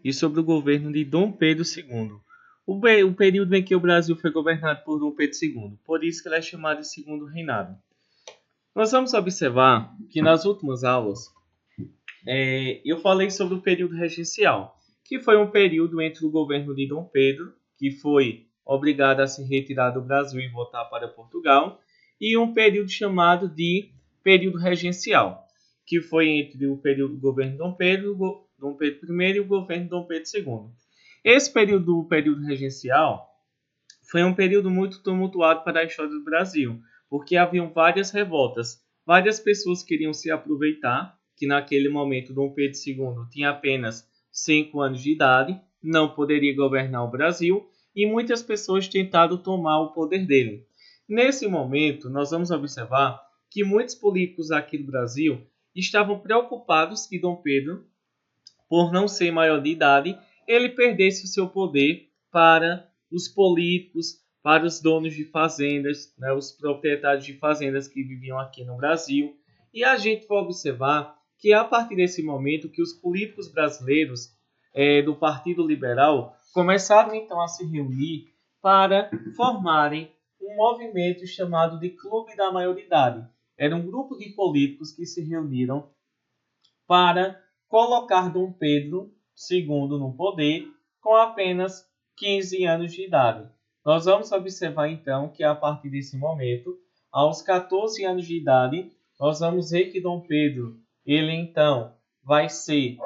e sobre o governo de Dom Pedro II, o período em que o Brasil foi governado por Dom Pedro II, por isso que ele é chamado de Segundo Reinado. Nós vamos observar que nas últimas aulas eu falei sobre o período regencial, que foi um período entre o governo de Dom Pedro, que foi obrigado a se retirar do Brasil e voltar para Portugal, e um período chamado de período regencial, que foi entre o período do governo de Dom Pedro I e o governo de Dom Pedro II. Esse período, o período regencial, foi um período muito tumultuado para a história do Brasil, porque haviam várias revoltas. Várias pessoas queriam se aproveitar, que naquele momento Dom Pedro II tinha apenas 5 anos de idade, não poderia governar o Brasil, e muitas pessoas tentaram tomar o poder dele. Nesse momento, nós vamos observar que muitos políticos aqui do Brasil estavam preocupados que Dom Pedro, por não ser maior de idade, ele perdesse o seu poder para os políticos, para os donos de fazendas, né, os proprietários de fazendas que viviam aqui no Brasil. E a gente vai observar que a partir desse momento que os políticos brasileiros do Partido Liberal começaram então a se reunir para formarem um movimento chamado de Clube da Maioridade. Era um grupo de políticos que se reuniram para colocar Dom Pedro II no poder com apenas 15 anos de idade. Nós vamos observar então que a partir desse momento, aos 14 anos de idade, nós vamos ver que Dom Pedro, ele então vai ser,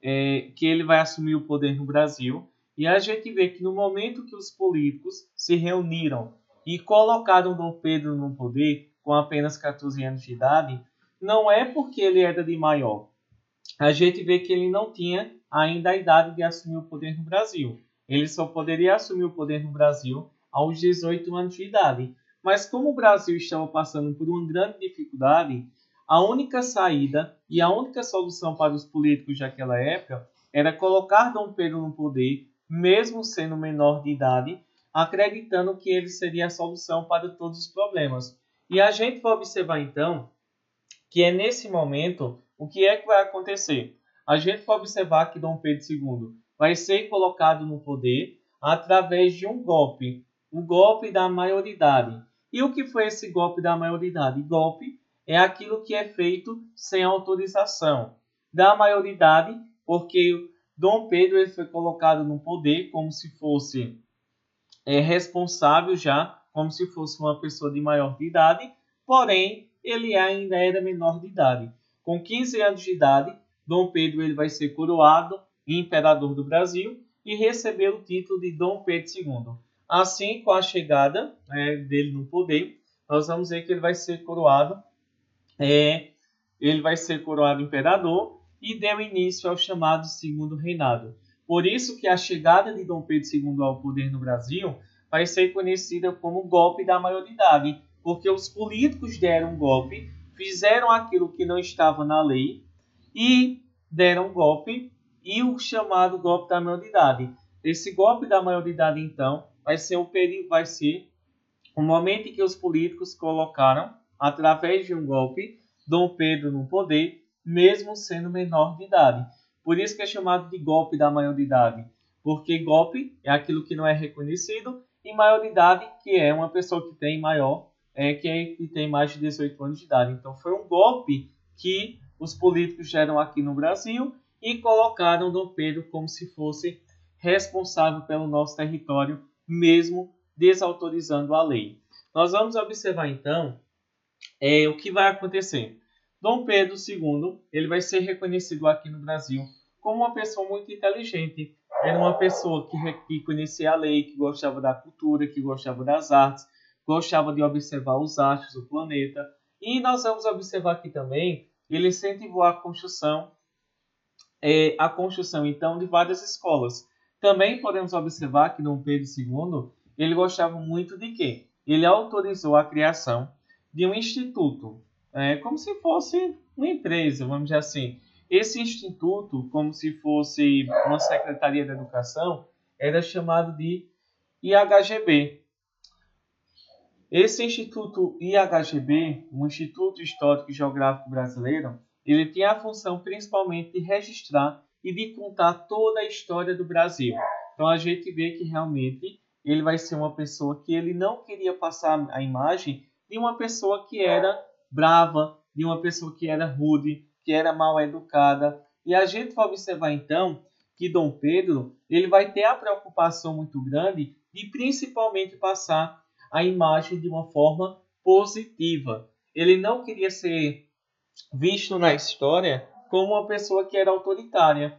que ele vai assumir o poder no Brasil, e a gente vê que no momento que os políticos se reuniram e colocaram Dom Pedro no poder com apenas 14 anos de idade, não é porque ele era de maior, a gente vê que ele não tinha ainda a idade de assumir o poder no Brasil. Ele só poderia assumir o poder no Brasil aos 18 anos de idade. Mas como o Brasil estava passando por uma grande dificuldade, a única saída e a única solução para os políticos daquela época era colocar Dom Pedro no poder, mesmo sendo menor de idade, acreditando que ele seria a solução para todos os problemas. E a gente vai observar então que é nesse momento o que é que vai acontecer. A gente vai observar que Dom Pedro II vai ser colocado no poder através de um golpe, o golpe da maioridade. E o que foi esse golpe da maioridade? Golpe é aquilo que é feito sem autorização da maioridade, porque Dom Pedro ele foi colocado no poder como se fosse responsável já, como se fosse uma pessoa de maior de idade, porém ele ainda era menor de idade. Com 15 anos de idade, Dom Pedro ele vai ser coroado imperador do Brasil e receber o título de Dom Pedro II. Assim, com a chegada dele no poder, nós vamos ver que ele vai ser coroado imperador e deu início ao chamado Segundo Reinado. Por isso que a chegada de Dom Pedro II ao poder no Brasil vai ser conhecida como golpe da maioridade, porque os políticos deram um golpe, fizeram aquilo que não estava na lei e deram um golpe, e o chamado golpe da maioridade. Esse golpe da maioridade, então, vai ser o momento em que os políticos colocaram, através de um golpe, Dom Pedro no poder, mesmo sendo menor de idade. Por isso que é chamado de golpe da maioridade, porque golpe é aquilo que não é reconhecido e maioridade, que é uma pessoa que tem que tem mais de 18 anos de idade. Então foi um golpe que os políticos deram aqui no Brasil e colocaram Dom Pedro como se fosse responsável pelo nosso território, mesmo desautorizando a lei. Nós vamos observar então o que vai acontecer. Dom Pedro II ele vai ser reconhecido aqui no Brasil como uma pessoa muito inteligente. Era uma pessoa que conhecia a lei, que gostava da cultura, que gostava das artes, gostava de observar os astros, o planeta. E nós vamos observar aqui também, ele incentivou a construção então de várias escolas. Também podemos observar que Dom Pedro II ele gostava muito de quê? Ele autorizou a criação de um instituto, como se fosse uma empresa, vamos dizer assim. Esse instituto, como se fosse uma Secretaria da Educação, era chamado de IHGB. Esse Instituto IHGB, o Instituto Histórico e Geográfico Brasileiro, ele tinha a função principalmente de registrar e de contar toda a história do Brasil. Então a gente vê que realmente ele vai ser uma pessoa que ele não queria passar a imagem de uma pessoa que era brava, de uma pessoa que era rude, que era mal educada. E a gente vai observar então que Dom Pedro ele vai ter a preocupação muito grande de principalmente passar a imagem de uma forma positiva. Ele não queria ser visto na história como uma pessoa que era autoritária,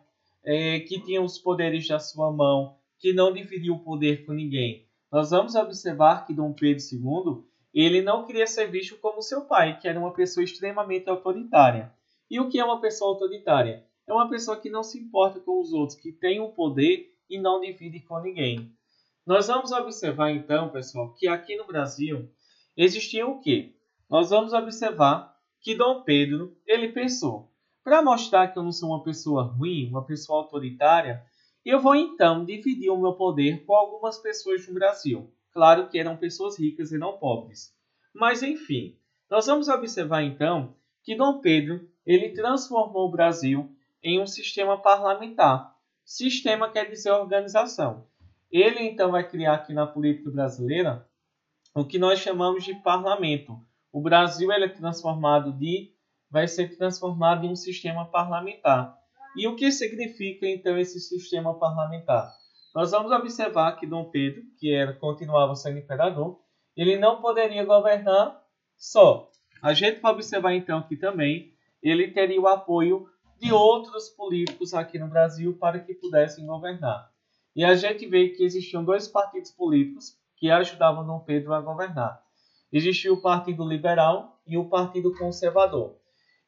que tinha os poderes da sua mão, que não dividia o poder com ninguém. Nós vamos observar que Dom Pedro II ele não queria ser visto como seu pai, que era uma pessoa extremamente autoritária. E o que é uma pessoa autoritária? É uma pessoa que não se importa com os outros, que tem o poder e não divide com ninguém. Nós vamos observar então, pessoal, que aqui no Brasil existia o quê? Nós vamos observar que Dom Pedro, ele pensou, para mostrar que eu não sou uma pessoa ruim, uma pessoa autoritária, eu vou então dividir o meu poder com algumas pessoas no Brasil. Claro que eram pessoas ricas e não pobres. Mas enfim, nós vamos observar então que Dom Pedro, ele transformou o Brasil em um sistema parlamentar. Sistema quer dizer organização. Ele então vai criar aqui na política brasileira o que nós chamamos de parlamento. O Brasil ele vai ser transformado em um sistema parlamentar. E o que significa então esse sistema parlamentar? Nós vamos observar que Dom Pedro, continuava sendo imperador, ele não poderia governar só. A gente vai observar então que também ele teria o apoio de outros políticos aqui no Brasil para que pudessem governar. E a gente vê que existiam dois partidos políticos que ajudavam Dom Pedro a governar. Existia o Partido Liberal e o Partido Conservador.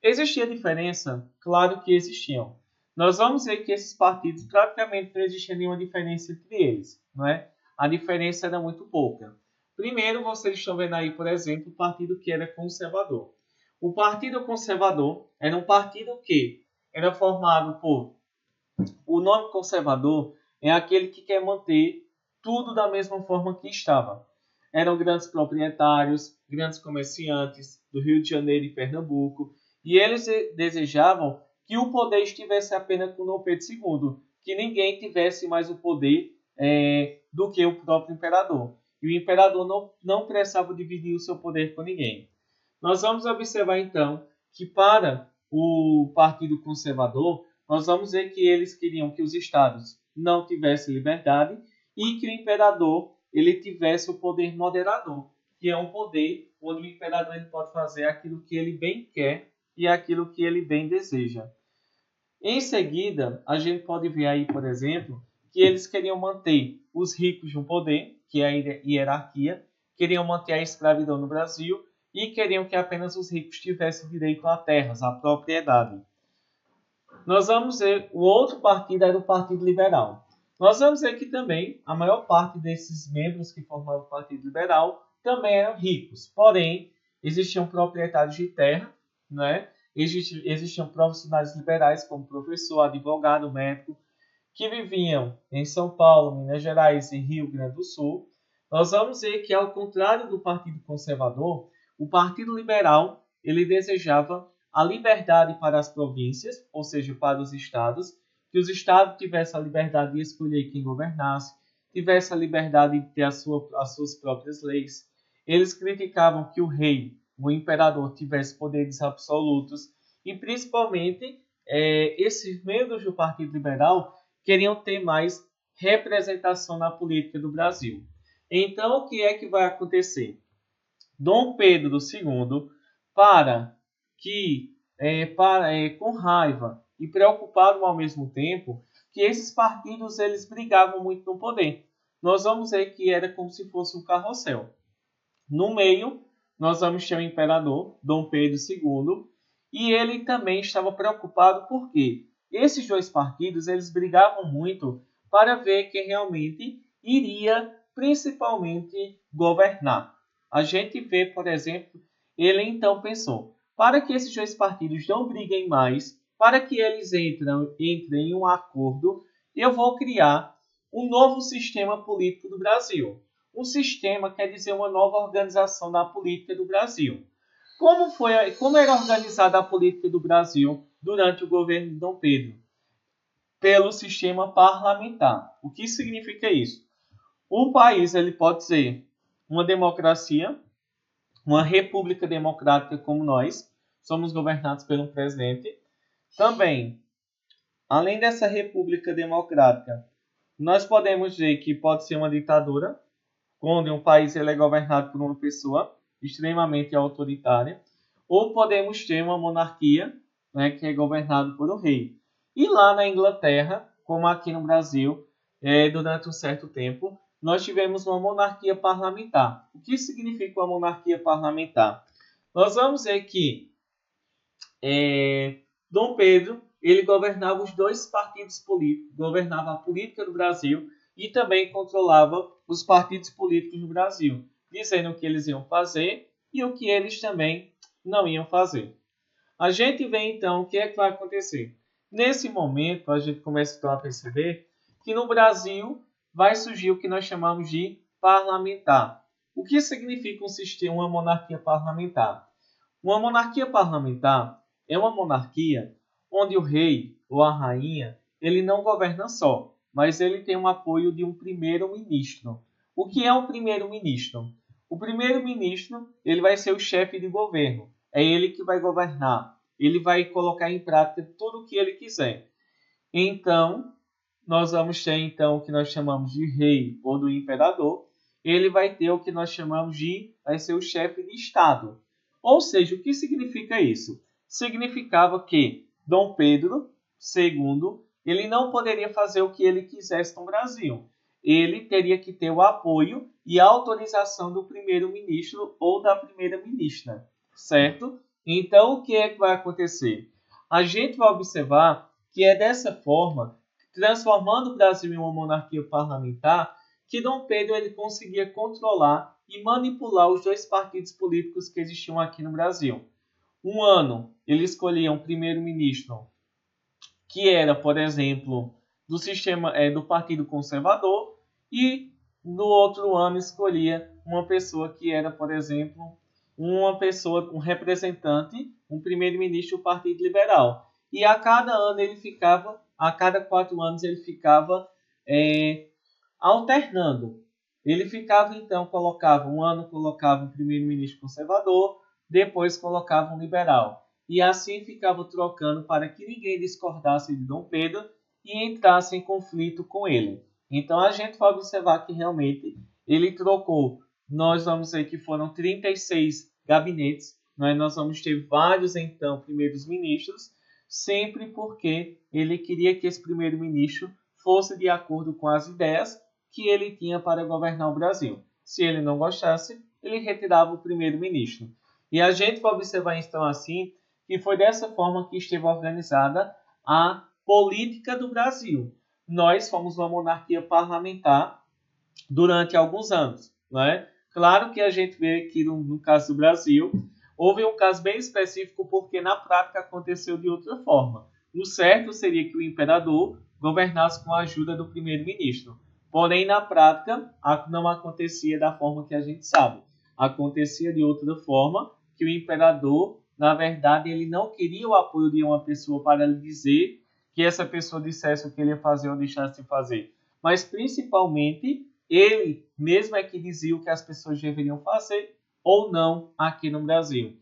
Existia diferença? Claro que existiam. Nós vamos ver que esses partidos praticamente não existia nenhuma diferença entre eles, não é? A diferença era muito pouca. Primeiro, vocês estão vendo aí, por exemplo, o partido que era conservador. O Partido Conservador era um partido que era formado por... O nome conservador é aquele que quer manter tudo da mesma forma que estava. Eram grandes proprietários, grandes comerciantes do Rio de Janeiro e Pernambuco, e eles desejavam que o poder estivesse apenas com Dom Pedro II, que ninguém tivesse mais o poder do que o próprio imperador. E o imperador não precisava dividir o seu poder com ninguém. Nós vamos observar então que para o Partido Conservador, nós vamos ver que eles queriam que os estados não tivessem liberdade e que o imperador ele tivesse o poder moderador, que é um poder onde o imperador ele pode fazer aquilo que ele bem quer e aquilo que ele bem deseja. Em seguida, a gente pode ver aí, por exemplo, que eles queriam manter os ricos no poder, que é a hierarquia, queriam manter a escravidão no Brasil e queriam que apenas os ricos tivessem direito a terras, a propriedade. Nós vamos ver, o outro partido era o Partido Liberal. Nós vamos ver que também a maior parte desses membros que formavam o Partido Liberal também eram ricos. Porém, existiam proprietários de terra, né? Existiam profissionais liberais como professor, advogado, médico, que viviam em São Paulo, Minas Gerais e Rio Grande do Sul. Nós vamos ver que, ao contrário do Partido Conservador, o Partido Liberal ele desejava a liberdade para as províncias, ou seja, para os estados, que os estados tivessem a liberdade de escolher quem governasse, tivessem a liberdade de ter as suas próprias leis. Eles criticavam que o rei, o imperador, tivesse poderes absolutos e, principalmente, esses membros do Partido Liberal queriam ter mais representação na política do Brasil. Então, o que é que vai acontecer? Dom Pedro II, com raiva e preocupado ao mesmo tempo, que esses partidos eles brigavam muito no poder. Nós vamos ver que era como se fosse um carrossel. No meio, nós vamos ter o imperador, Dom Pedro II, e ele também estava preocupado porque esses dois partidos eles brigavam muito para ver quem realmente iria principalmente governar. A gente vê, por exemplo, ele então pensou, para que esses dois partidos não briguem mais, para que eles entrem em um acordo, eu vou criar um novo sistema político do Brasil. Um sistema quer dizer uma nova organização da política do Brasil. Como era organizada a política do Brasil durante o governo de Dom Pedro? pelo sistema parlamentar. O que significa isso? O país ele pode ser uma democracia, uma república democrática como nós, somos governados pelo presidente. Também, além dessa república democrática, nós podemos dizer que pode ser uma ditadura, onde um país ele é governado por uma pessoa extremamente autoritária, ou podemos ter uma monarquia, né, que é governado por um rei. E lá na Inglaterra, como aqui no Brasil, durante um certo tempo, nós tivemos uma monarquia parlamentar. O que significa uma monarquia parlamentar? Nós vamos ver que Dom Pedro ele governava os dois partidos políticos, governava a política do Brasil e também controlava os partidos políticos do Brasil, dizendo o que eles iam fazer e o que eles também não iam fazer. A gente vê então o que é que vai acontecer. Nesse momento, a gente começa então a perceber que no Brasil vai surgir o que nós chamamos de parlamentar. O que significa um sistema, uma monarquia parlamentar? Uma monarquia parlamentar é uma monarquia onde o rei ou a rainha ele não governa só, mas ele tem o apoio de um primeiro-ministro. O que é um primeiro-ministro? O primeiro-ministro ele vai ser o chefe de governo. É ele que vai governar. Ele vai colocar em prática tudo o que ele quiser. Então, nós vamos ter então o que nós chamamos de rei ou do imperador. Ele vai ter o que nós chamamos vai ser o chefe de Estado. Ou seja, o que significa isso? Significava que Dom Pedro II ele não poderia fazer o que ele quisesse no Brasil. Ele teria que ter o apoio e a autorização do primeiro-ministro ou da primeira-ministra, certo? Então, o que é que vai acontecer? A gente vai observar que é dessa forma, transformando o Brasil em uma monarquia parlamentar, que Dom Pedro ele conseguia controlar e manipular os dois partidos políticos que existiam aqui no Brasil. Um ano, ele escolhia um primeiro-ministro que era, por exemplo, do sistema do Partido Conservador e no outro ano escolhia uma pessoa que era, por exemplo, um representante, um primeiro-ministro do Partido Liberal. E a cada ano ele ficava, a cada 4 anos ele ficava alternando. Ele ficava, então, um ano colocava um primeiro-ministro conservador, depois colocava um liberal. E assim ficava trocando para que ninguém discordasse de Dom Pedro e entrasse em conflito com ele. Então a gente vai observar que realmente ele trocou. Nós vamos ver que foram 36 gabinetes. Nós vamos ter vários, então, primeiros ministros, sempre porque ele queria que esse primeiro-ministro fosse de acordo com as ideias que ele tinha para governar o Brasil. Se ele não gostasse, ele retirava o primeiro-ministro. E a gente vai observar então assim que foi dessa forma que esteve organizada a política do Brasil. Nós fomos uma monarquia parlamentar durante alguns anos, não é? Claro que a gente vê que no caso do Brasil houve um caso bem específico porque na prática aconteceu de outra forma. O certo seria que o imperador governasse com a ajuda do primeiro-ministro. Porém, na prática, não acontecia da forma que a gente sabe. Acontecia de outra forma, que o imperador, na verdade, ele não queria o apoio de uma pessoa para lhe dizer que essa pessoa dissesse o que ele ia fazer ou deixasse de fazer. Mas, principalmente, ele mesmo é que dizia o que as pessoas deveriam fazer ou não aqui no Brasil.